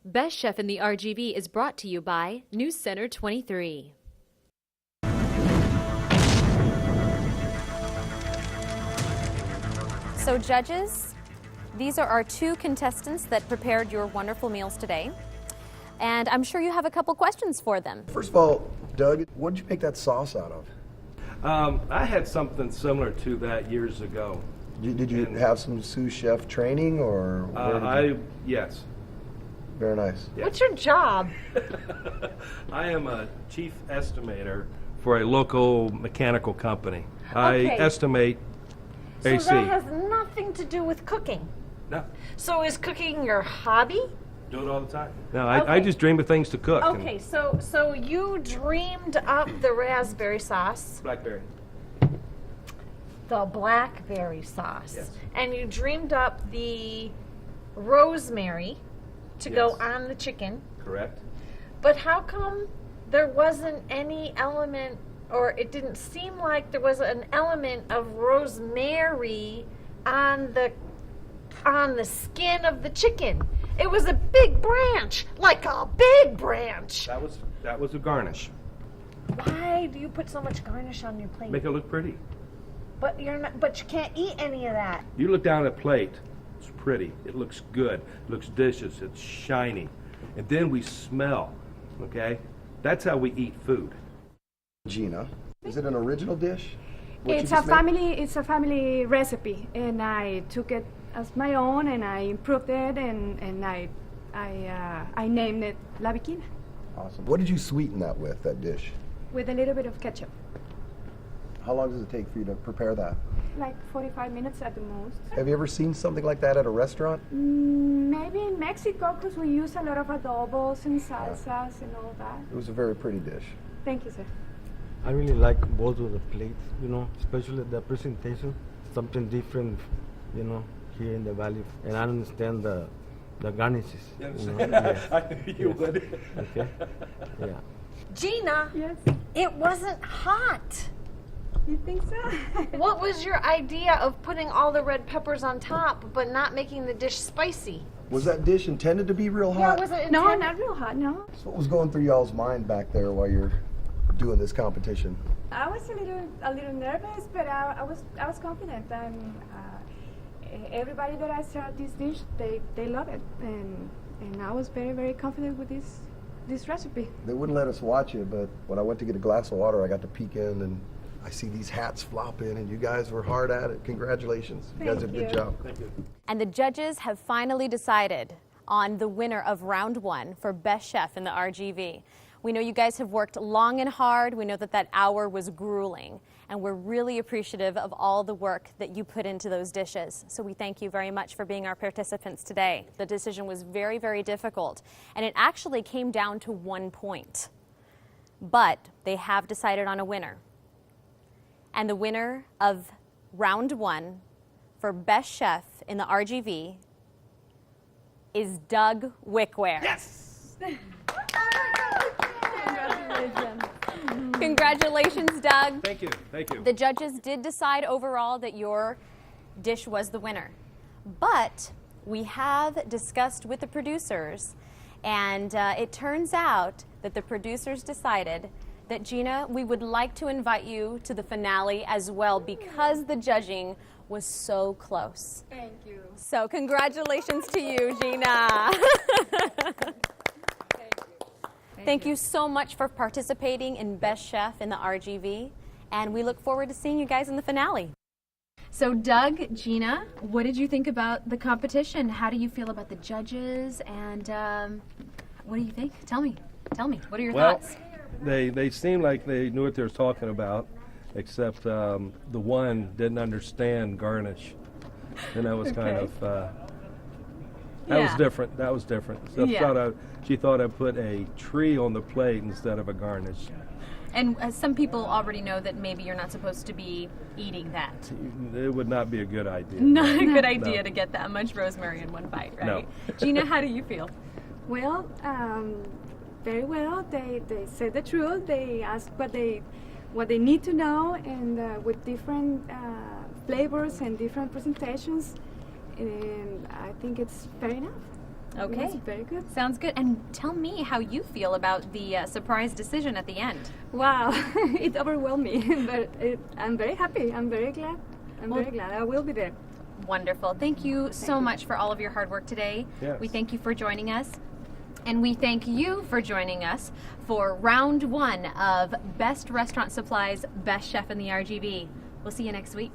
Best Chef in the RGV is brought to you by News Center 23. So judges, these are our two contestants that prepared your wonderful meals today. And I'm sure you have a couple questions for them. First of all, Doug, what did you make that sauce out of? I had something similar to that years ago. Did you have some sous chef training, or? Yes. Very nice. Yes. What's your job? I am a chief estimator for a local mechanical company. I Okay. estimate So AC. that has nothing to do with cooking. No, So is cooking your hobby? do it all the time. No, I Okay. just dream of things to cook. and Okay, so you dreamed up the raspberry sauce, Blackberry. the blackberry sauce, Yes. and you dreamed up the rosemary to go Yes. on the chicken. Correct. But how come there wasn't any element, or it didn't seem like there was an element of rosemary on the skin of the chicken? It was a big branch, like a big branch. That was a garnish. Why do you put so much garnish on your plate? Make it look pretty. But you can't eat any of that. You look down at a plate, it's pretty, it looks good, it looks delicious, it's shiny. And then we smell, okay? That's how we eat food. Gina, is it an original dish? What you It's just made? a family recipe, and I took it as my own, and I improved it, and I named it La Bikina Awesome. What did you sweeten that with, that dish? with a little bit of ketchup. How long does it take for you to prepare that? Like 45 minutes at the most. Have you ever seen something like that at a restaurant? Maybe in Mexico, because we use a lot of adobos and salsas and all that. It was a very pretty dish. Thank you, sir. I really like both of the plates, especially the presentation, something different, here in the valley. And I understand the garnishes. Yes. I knew you would. Okay. Yeah. Gina, Yes. it wasn't hot. You think so? What was your idea of putting all the red peppers on top but not making the dish spicy? Was that dish intended to be real hot? was it No, intended? not real hot, no. So what was going through y'all's mind back there while you're doing this competition? I was a little nervous, but I was confident, and everybody that I served this dish, they love it, and I was very, very confident with this recipe. They wouldn't let us watch it, but when I went to get a glass of water, I got to peek in, and I see these hats flop in, and you guys were hard at it. Congratulations. You guys did a good job. Thank you. And the judges have finally decided on the winner of round one for Best Chef in the RGV. We know you guys have worked long and hard. We know that hour was grueling, and we're really appreciative of all the work that you put into those dishes. So we thank you very much for being our participants today. The decision was very, very difficult, and it actually came down to 1 point. But they have decided on a winner. And the winner of round one for Best Chef in the RGV is Doug Wickware. Yes! Congratulations, Doug. Thank you. Thank you. The judges did decide overall that your dish was the winner. But we have discussed with the producers, and it turns out that the producers decided that, Gina, we would like to invite you to the finale as well because the judging was so close. Thank you. So congratulations to you, Gina. Thank you so much for participating in Best Chef in the RGV, and we look forward to seeing you guys in the finale. So Doug, Gina, what did you think about the competition? How do you feel about the judges, and what do you think? Tell me. What are your thoughts? They seemed like they knew what they were talking about, except the one didn't understand garnish, and that was kind of that was different. That was different. So she thought I put a tree on the plate instead of a garnish. And some people already know that maybe you're not supposed to be eating that. It would not be a good idea. Not a good idea to get that much rosemary in one bite, right? No. Gina, how do you feel? Well, very well. They said the truth. They asked what they need to know, and with different flavors and different presentations, and I think it's fair enough. Okay. It was very good. Sounds good. And tell me how you feel about the surprise decision at the end. Wow, it overwhelmed me, but I'm very happy. I'm very glad. Very glad. I will be there. Wonderful. Thank you so much for all of your hard work today. Yes. We thank you for joining us. And we thank you for joining us for round 1 of Best Restaurant Supplies, Best Chef in the RGV. We'll see you next week.